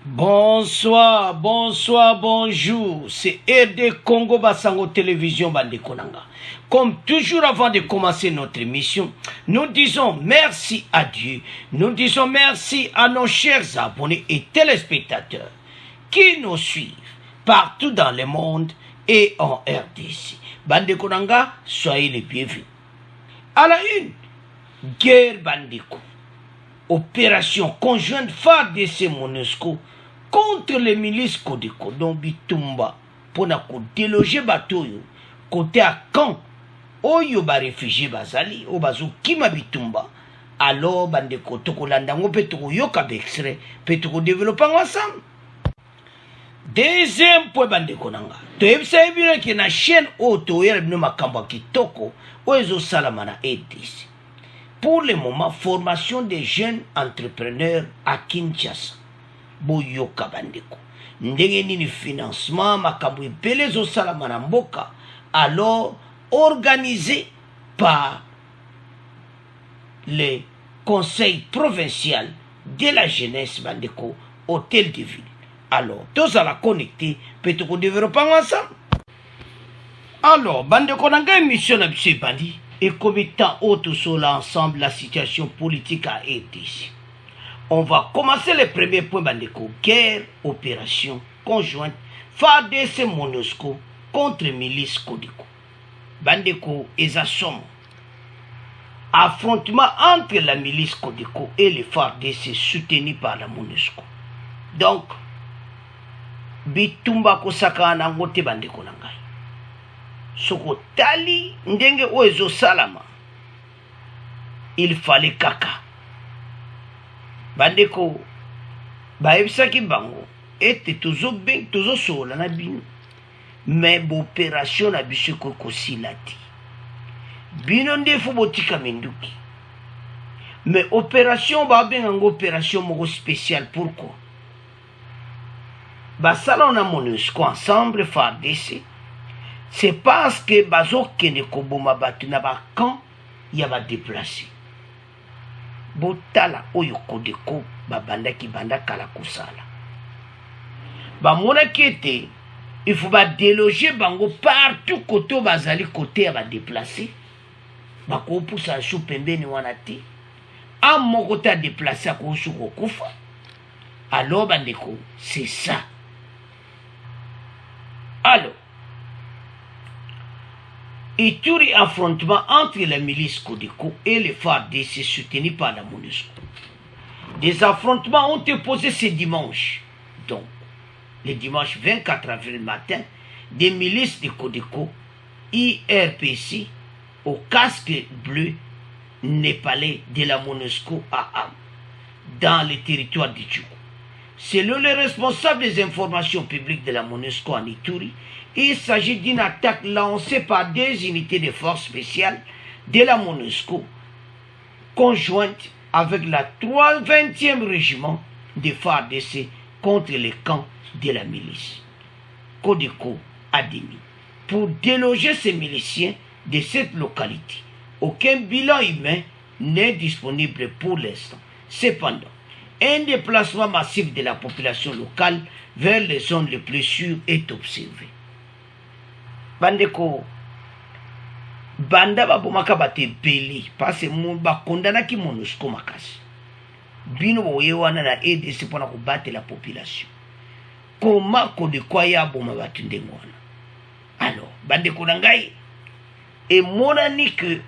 Bonsoir, bonsoir, bonjour. C'est RD Congo Basango Télévision Bandekonanga. Comme toujours avant de commencer notre émission, nous disons merci à Dieu. Nous disons merci à nos chers abonnés et téléspectateurs qui nous suivent partout dans le monde et en RDC. Bandekonanga, soyez les bienvenus. À la une, guerre Bandeko. Opération conjointe FARDC MONUSCO contre les milices Kodeko dont Bitumba pour déloger Batoyo côté à Caen oyo ba réfugié bazali o bazo kima Bitumba alors bandeko toko landango pe toko yoka extrait pe toko développer ensemble. Deuxième point bandeko nanga to ebisa ebina ki na chaîne auto yele bino makamba kitoko ozo salama na EDC. Pour le moment, formation des jeunes entrepreneurs à Kinshasa. Boyoka bandeko. Ndenge nini financement makambo ebele zo salama na mboka alors organisé par le conseil provincial de la jeunesse bandeko hôtel de ville. Alors tous à la connecter peut on développer ensemble. Alors bandeko nanga émission na biso bandi et comme étant autre sur l'ensemble la situation politique à RDC. On va commencer le premier point bandeko, guerre, opération conjointe FARDC MONUSCO contre milice Kodeko. Bandeko Ezasom. Affrontement entre la milice Kodeko et les FARDC soutenus par la MONUSCO. Donc, Bitumba Kosaka Nangote bandeko nangai. Soko tali ndenge oezo salama. Il fallait kaka. Bandeko baebisaki bango ete tozo sola na bino mais opération na biso kosilati bino ndefu botika menduki mais opération babengango opération moko spéciale. Pourquoi basala na MONUSCO ensemble FARDC c'est parce que bazo kene koboma batu na ba camp ya ba déplacer botala oyo Kodeko babandaki banda kala kosala bamona kete il faut ba déloger bango partout côté bazali côté ya ba déplacer bako poussa sou pembeni wana te a moko ta déplacer ko sou kokufa. Alors bandeko c'est ça. Alors Ituri affrontement entre la milice Kodeko et les FARDC soutenus par la MONUSCO. Des affrontements ont été posés ce dimanche. Donc, le dimanche 24 avril matin, des milices de Kodeko, IRPC, au casque bleu népalais de la MONUSCO à Am, dans le territoire d'Ituri. Selon les responsables des informations publiques de la MONUSCO en Ituri, il s'agit d'une attaque lancée par des unités de forces spéciales de la MONUSCO, conjointe avec la 20e régiment de FARDC contre les camps de la milice Kodeko Ademi. Pour déloger ces miliciens de cette localité, aucun bilan humain n'est disponible pour l'instant. Cependant, un déplacement massif de la population locale vers les zones les plus sûres est observé. Bandeko banda babomaka bate beli parce que bakondana ki MONUSCO makasi bino boye wana na EDC pona ko battre la population. Comment Kodeko ya boma batu ndenge wana? Alors bandeko nangai et monani que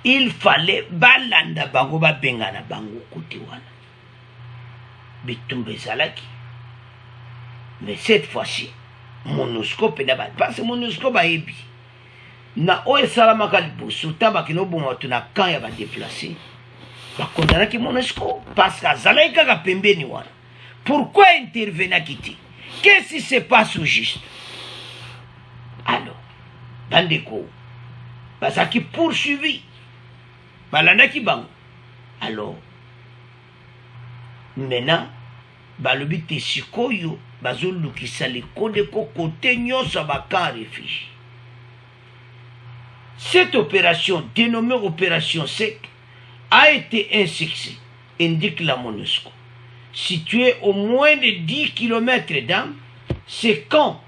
il fallait balanda bango babengana bango kote wana Bitumba ezalaki. Mais cette fois-ci MONUSCO penaba parce que MONUSCO baebi na oye salamaka liboso tabaki no bongo tuna camp ya ba déplacer bakondana ki MONUSCO parce que azalaki kaka pembeni wana. Pourquoi intervenir kiti? Qu'est-ce qui se passe au juste? Alors bandeko basaki poursuivi balandaki bango. Alors maintenant balobi te sikoyo bazolukisa le Kodeko côté nyonso baka réfugié. Cette opération dénommée opération SEC a été un succès, indique la MONUSCO. situé au moins de 10 km d'Am. Ce camp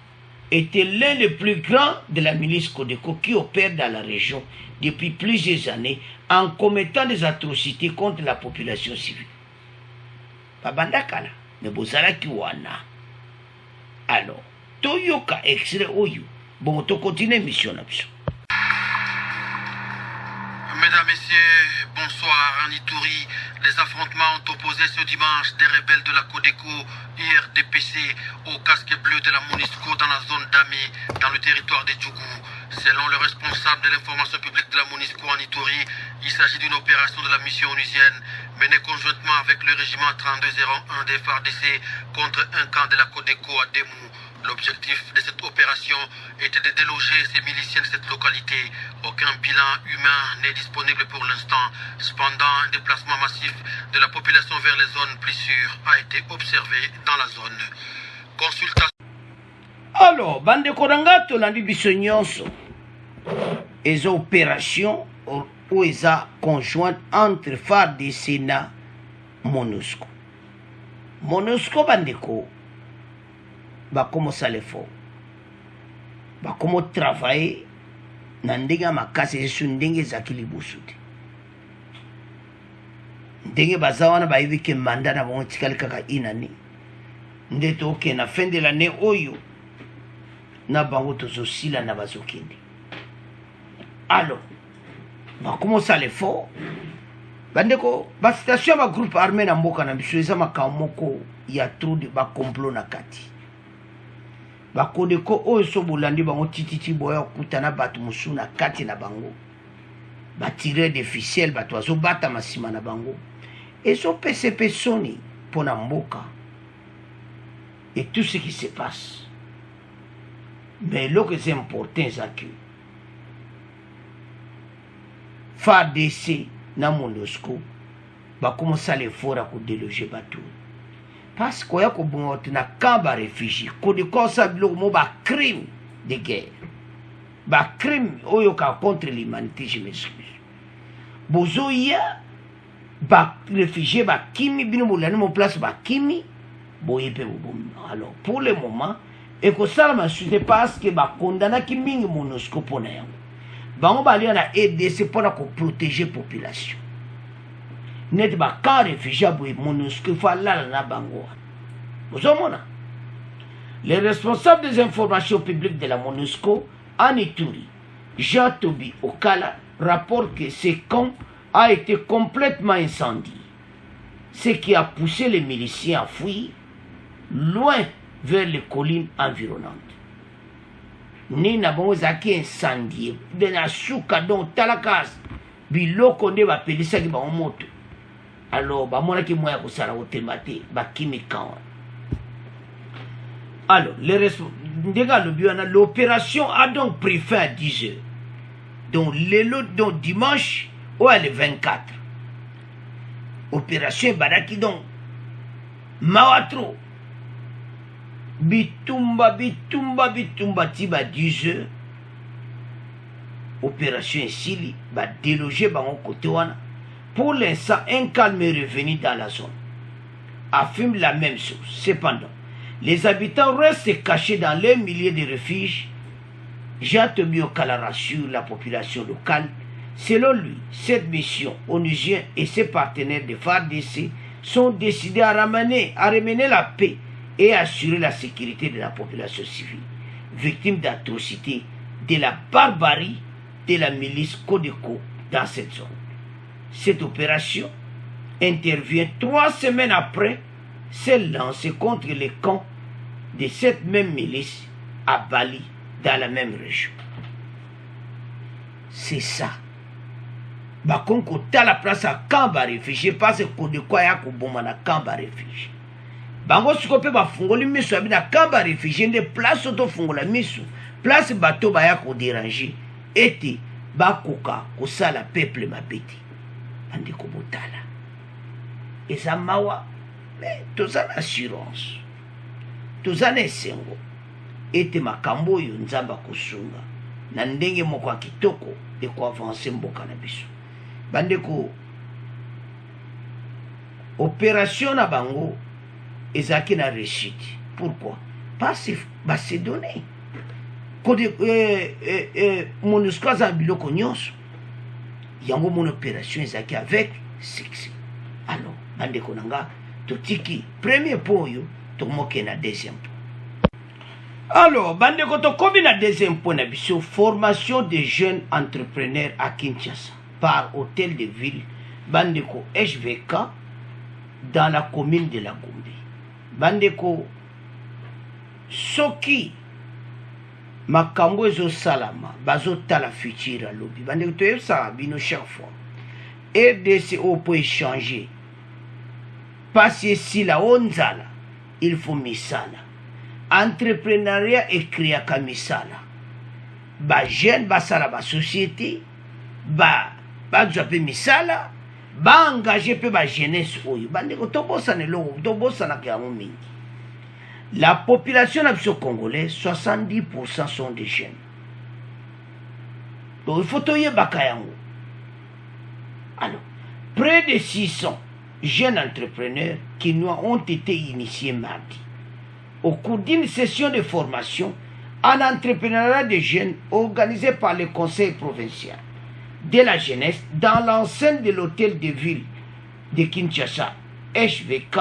était l'un des plus grands de la milice Codeco qui opère dans la région depuis plusieurs années en commettant des atrocités contre la population civile. Babandakala, mais bozala ki wana. Alors, toyoka extrait oyo. Bon, to continue mission là. Mesdames, Messieurs, bonsoir. En Ituri, les affrontements ont opposé ce dimanche des rebelles de la Codeco IRDPC au casque bleu de la MONUSCO dans la zone d'Ami, dans le territoire de Djougou. Selon le responsable de l'information publique de la MONUSCO en Ituri, il s'agit d'une opération de la mission onusienne menée conjointement avec le régiment 3201 des FARDC contre un camp de la Codeco à Demou. L'objectif de cette opération était de déloger ces miliciens de cette localité. Aucun bilan humain n'est disponible pour l'instant. Cependant, un déplacement massif de la population vers les zones plus sûres a été observé dans la zone. Consultation. Alors, bande Koranga, tolandi biso nyonso. Les opérations ou les conjointes entre FARDC na MONUSCO. MONUSCO bandeko. Bah comment ça les faut bah comment travailler nandinga makasi sur ndenge zakili busudi ndenge bazawana ba hivi ke mandat na bon tikali kaka inani ndeto ok na fin de l'année oyo na bango tozosila na bazokindi. Alors bah comment ça les faut bandeko ba station ba groupe armé na mboka na biso eza makamoko ya trop de ba complot na kati. Bakodeko oyo so bolandi bango tititi boya kutana batu musuna kati na bango batire de ficelle batu azo bata masima na bango ezo PCP soni pona mboka et tout ce qui se passe. Mais lo que c'est important c'est que FARDC na MONUSCO ba commence à l'effort à déloger batu. Parce qu'il y a un camp de réfugiés, qui a crime de guerre. Un crime contre l'humanité, je m'excuse. Bozo y a des réfugiés, qui ont place kimi. Alors, pour le moment, et que ça m'a soutenu parce que condamné qui mingi MONUSCO pour nous. On va aller aider pour protéger la population. Net ba quand réfugié boy MONUSCO fa la na bango. Les responsables des informations publiques de la MONUSCO en Ituri, Jean Tobi Okala, rapporte que ce camp a été complètement incendié, ce qui a poussé les miliciens à fuir loin vers les collines environnantes. Ni na bango zaki incendié, de na suka don talakas, biloko nde ba pelisa ki ba moto. Alors, bah, qui moyen pour ça la automatique, bah, qui me quand. Alors, l'opération a donc pris fin à 10 heures. Donc, dimanche, ou le 24. Opération Badaki donc, Mawatro. Bitumba, tiba 10 heures. Opération Sili, bah, déloger, bah, on côté wana. Pour l'instant, un calme est revenu dans la zone. Affirme la même chose. Cependant, les habitants restent cachés dans les milliers de refuges. Jean Tobi Okala rassure la population locale. Selon lui, cette mission onusienne et ses partenaires de FARDC sont décidés à ramener la paix et assurer la sécurité de la population civile, victime d'atrocités, de la barbarie de la milice Codeco dans cette zone. Cette opération intervient 3 semaines après celle lancée contre les camps de cette même milice à Bali, dans la même région. C'est ça. Bakonko ta la place à camp à réfugiés parce que de quoi ya koboma na camp à réfugiés. Bango sikope ba fungoli miso abina camp à réfugiés de place auto fungola miso, place bateau ba ya ko déranger ete bakoka ko sala peuple mabeti. Andi kobotala. Et ça mawa mais tous en assurance. Tous en esengo. Ete makambo yo nzamba kusunga. Na ndenge moko ya kitoko de ko avancer mboka na biso. Bandeko opération na bango ezalaki na réussite. Pourquoi? Parce que c'est donné. MONUSCO aza na biloko nyonso yango mon opération ezalaki avec succès. Alors bandeko na nga totiki premier point oyo tomoke na deuxième point. Alors bandeko tokomi na deuxième point na biso, formation des jeunes entrepreneurs à Kinshasa par hôtel de ville bandeko HVK dans la commune de la Gombe. Bandeko soki makambo ezosalama bazotala futur alobi bandeko toyebisaka bino chaque fois RDC peut échanger pasi esila o nzala il faut misala entrepreneuriat ekreaka misala bajeune basala basociété bazwa mpe misala baengage mpe bajeunesse oyo bandeko tobosana eloko tobosanaka yango mingi. La population congolaise, 70% sont des jeunes. Donc il faut toyer bakayango. Alors, près de 600 jeunes entrepreneurs qui ont été initiés mardi. Au cours d'une session de formation en entrepreneuriat des jeunes organisée par le conseil provincial de la jeunesse dans l'enceinte de l'hôtel de ville de Kinshasa, HVK,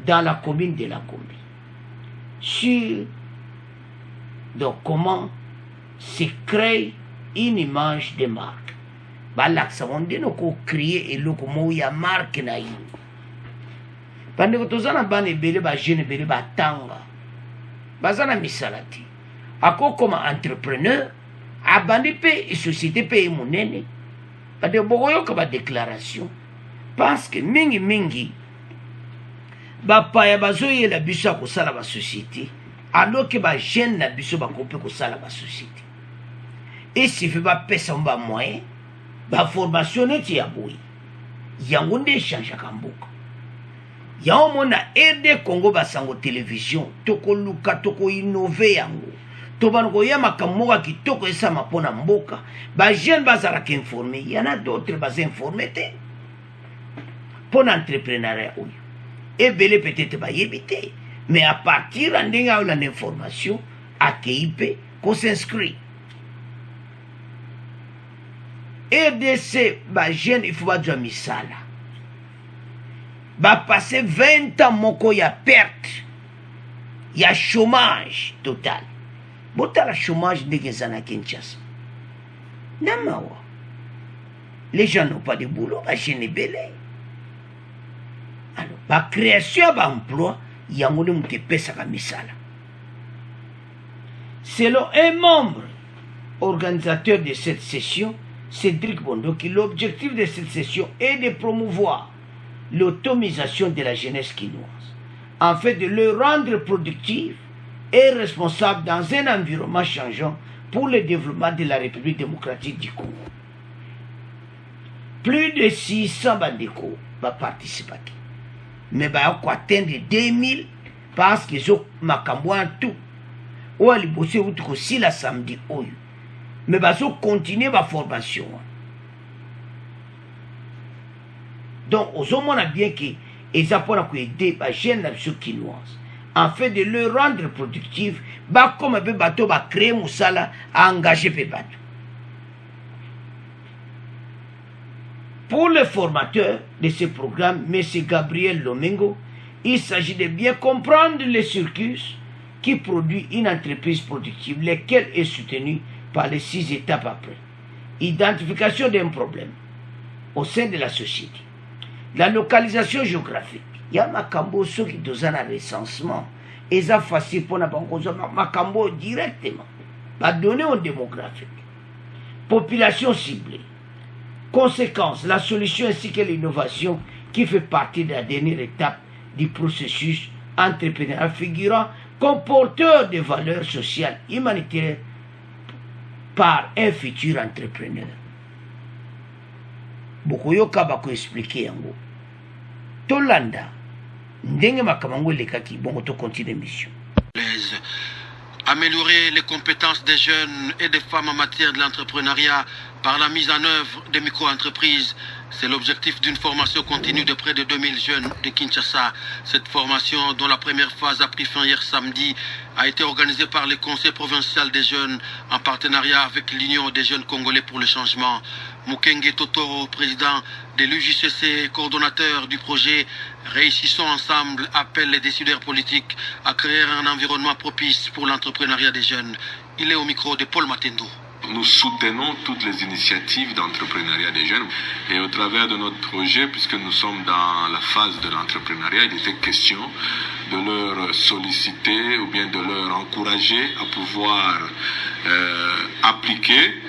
dans la commune de la Gombe. Sur donc comment se crée une image de marque. Balaksa ondeno ko créer eloko mo ya marque na yo. Bandeko tozana bana ebele ba jeune ebele batanga. Bazana misalati. Ako comme entrepreneur abandi pe société pe monene. Bade bokoyoka ba déclaration parce que mingi bapaya bazoyela biso ya kosala basociété alors ke bajeune na biso bakope kosala basociété esife bapesa mo bamoyen baformation neti ya boye yango nde echangeaka mboka yango mona RD Congo basango télévision tokoluka tokoinove yango tobana koya makambo moko ya kitoko esama mpona mboka bajeune bazalaka informé yana d'autres bazinforme te mpona entrepreneuriat oyo ebele peut-être bayebi te mais à partir de l'information à KIP qu'on s'inscrit RDC ba jeune il faut ba dja misala ba passer 20 ans moko ya perte ya chômage total botala chômage ndenge zana Kinshasa namawa les gens n'ont pas de boulot ba jeune belé. Alors, la création d'emploi, il y a un qui pèse à misala. Selon un membre organisateur de cette session, Cédric Bondoki, l'objectif de cette session est de promouvoir l'autonomisation de la jeunesse quinoise, en fait de le rendre productive et responsable dans un environnement changeant pour le développement de la République démocratique du Congo. Plus de 600 bandeko vont participer. Mais bah on atteindre 2000 parce qu'ils ont makambo en tout ou ali bosser aussi la samedi oyo mais bah on continuer ma formation donc aux hommes on a bien que ils apprennent à aider bah jeunes nation quinoise en fait de le rendre productif bah comme un bateau bah créer musala à engager pe bateau. Pour le formateur de ce programme, M. Gabriel Lomengo, il s'agit de bien comprendre le circuit qui produit une entreprise productive, laquelle est soutenue par les 6 étapes après. Identification d'un problème au sein de la société. La localisation géographique. Il y a Makambo, ceux qui donnent un recensement. Et ça facile pour Makambo directement. Pas donner en démographique. Population ciblée. Conséquence, la solution ainsi que l'innovation qui fait partie de la dernière étape du processus entrepreneurial figurant comme porteur de valeurs sociales humanitaires par un futur entrepreneur. Bokoyoka bako expliquer yango. Tolanda, ndenge makamango lekaki bongo to continue mission. Améliorer les compétences des jeunes et des femmes en matière de l'entrepreneuriat par la mise en œuvre des micro-entreprises. C'est l'objectif d'une formation continue de près de 2000 jeunes de Kinshasa. Cette formation, dont la première phase a pris fin hier samedi, a été organisée par le Conseil provincial des jeunes en partenariat avec l'Union des jeunes congolais pour le changement. Mukenge Totoro, président de l'UJCC, coordonnateur du projet Réussissons ensemble, appelle les décideurs politiques à créer un environnement propice pour l'entrepreneuriat des jeunes. Il est au micro de Paul Matendo. Nous soutenons toutes les initiatives d'entrepreneuriat des jeunes et au travers de notre projet, puisque nous sommes dans la phase de l'entrepreneuriat, il était question de leur solliciter ou bien de leur encourager à pouvoir appliquer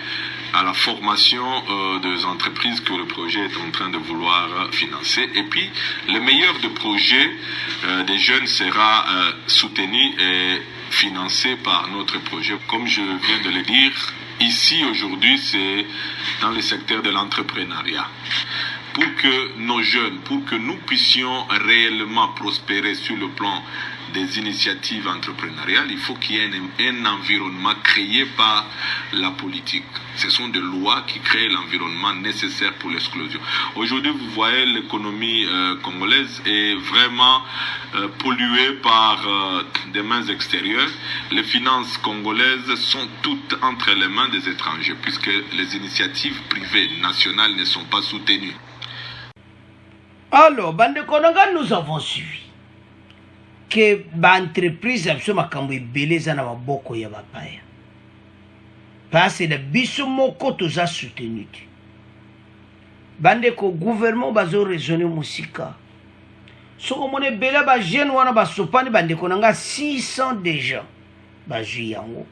à la formation des entreprises que le projet est en train de vouloir financer. Et puis, le meilleur des projets des jeunes sera soutenu et financé par notre projet. Comme je viens de le dire, ici, aujourd'hui, c'est dans le secteur de l'entrepreneuriat. Pour que nos jeunes, pour que nous puissions réellement prospérer sur le plan des initiatives entrepreneuriales, il faut qu'il y ait un environnement créé par la politique. Ce sont des lois qui créent l'environnement nécessaire pour l'exclusion. Aujourd'hui, vous voyez, l'économie congolaise est vraiment polluée par des mains extérieures. Les finances congolaises sont toutes entre les mains des étrangers, puisque les initiatives privées nationales ne sont pas soutenues. Alors, Bande Konanga, nous avons suivi que l'entreprise a beleza na maboko ya bapaya. Parce que biso moko toza soutenu. Bande ko gouvernement bazo raisonner musika. Soko mone bela ba jeune wana ba sopani bande konanga 600 déjà. Ba juyango.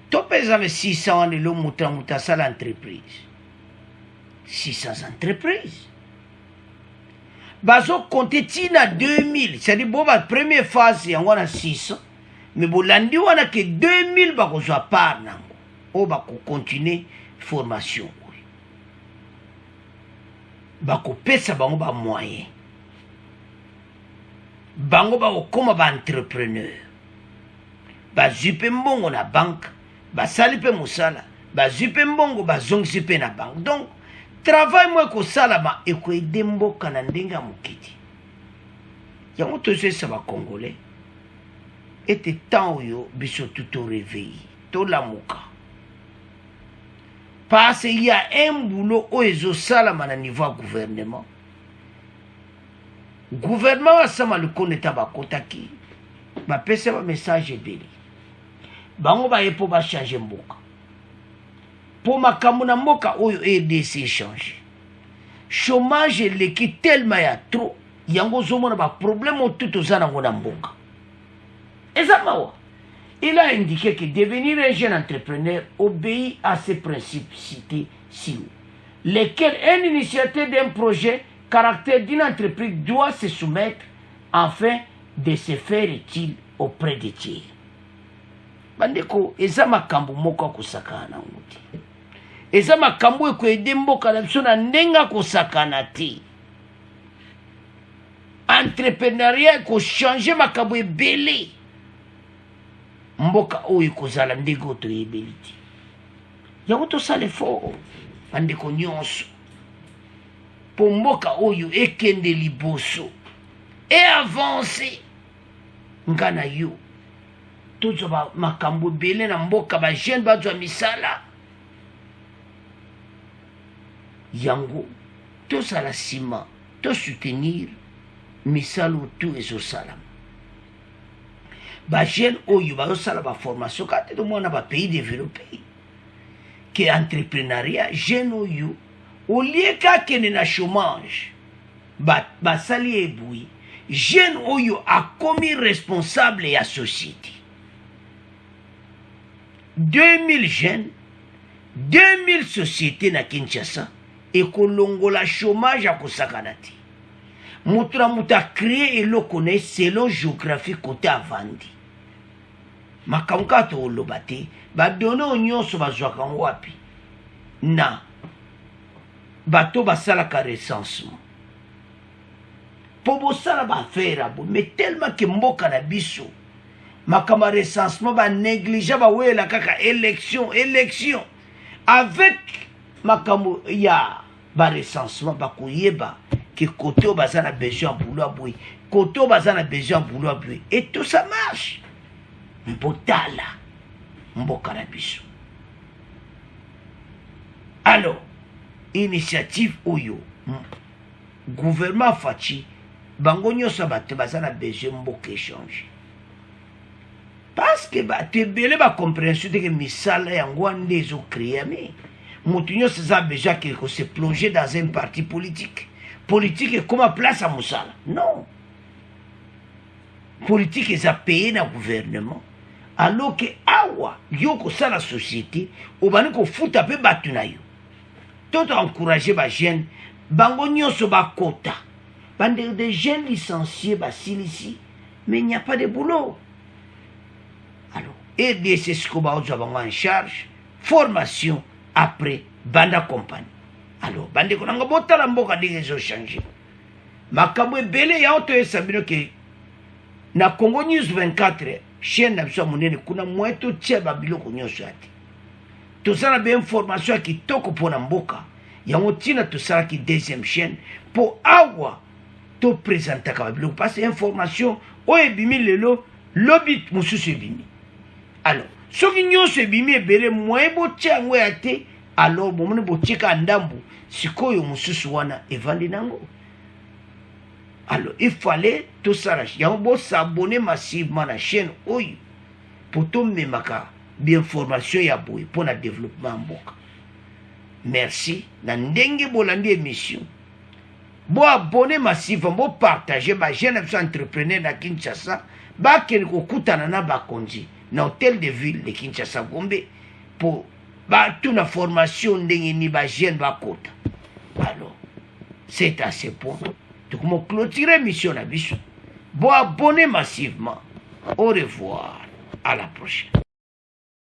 To pesa me 600 wana lo muta sala entreprise. 600 entreprises. Bazo compter tina 2000, c'est-à-dire bon la première phase yango na 600, mais bolandi wana que 2000 bakozwa part nango. O bako continuer formation. Bako pesa bango ba moyen. Bango bako koma ba entrepreneur. Ba zipe mbongo na banque, ba salipe musala, ba zipe mbongo ba zongzipe na banque. Donc travail moi ko salama et ko edembo kana ndenga mukiti. Yango tose sa ba congolais. Était temps yo biso tout réveil, to la muka. Parce qu'il y a un boulot où ils ont salama na niveau gouvernement. Gouvernement a sama le koneta ba kotaki. Ba pesa ba message beli. Bango ba yepo ba changer mboka. Pour ma kamuna mboka oyo EDC change. Chômage leki tellement ya trop. Yango zomona ba problème tout ozana ngona mboka. Ezamawa. Il a indiqué que devenir un jeune entrepreneur obéit à ces principes cités ci-haut, lesquels un initiateur d'un projet, caractère d'une entreprise doit se soumettre afin de se faire utile auprès de tiers. Bandeko, eza makambo moko kusakana nguti. Eza makambo ko edemboka na biso na ndenga kusakana ti. Entrepreneuriat ko changer makambo ebele. Mboka oyo kozala ndego to yebeliti. Yango to sale fort bandeko nyonso. Po mboka oyo ekende liboso et avancer ngana yo. Tozo ba makambo bele na mboka ba jeune bazwa misala. Yango to sala sima to soutenir misalo tout ezo salam. Ba jeune oyo ba sala ba formation kate do mona ba pays développé que entrepreneuriat jeune oyo au lieu ka kene na chômage ba sali eboui jeune oyo a commis responsable ya société 2000 jeunes 2000 sociétés na Kinshasa et kolongola chômage a kosakana ti mutra muta créer eloko ne selon géographie côté avandi makamka to lobate ba dono nyonso bazwaka wapi na bato basala ka recensement po bosala ba faire abo mais tellement que mboka na biso makama recensement ba négliger ba wela kaka élection avec makambo ya ba recensement ba koyeba que côté au bazar a besoin boulot aboué côté au bazar a besoin boulot aboué et tout ça marche mbotala mbokala biso. Alors initiative oyo gouvernement fachi bango nyonso bato baza na besoin mboka échange parce que bato ebele bacompréhension te ke misala yango wana nde ezocréa me moto nyonso eza besoin akeke kose plonger dans un parti politique ekoma place ya mosala non politique eza paye na gouvernement alors ke awa yo kosala société obandi kofuta mpe bato na yo to encourager bajeune bango nyonso bakota bande des jeunes licenciés basilisi mais il n'y a pas de boulot. Alors RDC siko baozwa bango en charge formation après banda compagnie. Alors bande konanga botala mboka ndenge ezochanger makambo ebele ya otoyesa bino ke na Congo News 24 chaîne na biso monene kuna mwa totia babiloko nyonso ya te tozala be information ya kitoko mpona mboka yango ntina tosalaki deuxième chaîne mpo awa topresentaka babiloko parce information oyo ebimi lelo lobi mosusu ebimi. Alors soki nyonso ebimi ebele moye botia yango ya te alors bomoni botika ndambu sikoyo mosusu wana evandi nango. Alors il fallait tout ça yango bosabone massivement na chaîne oyo po tomemaka biinformation ya boye mpona développement mboka. Merci na ndenge bolandi émission bo abonné massivement bo partager ba jeune entrepreneur na Kinshasa ba ken ko kutana na bakonzi na hôtel de ville de Kinshasa Gombe pour ba toute la formation ndenge ni ba jeune ba kota. Alors c'est à ce point donc mon clôturer mission na biso bo abonné massivement. Au revoir, à la prochaine.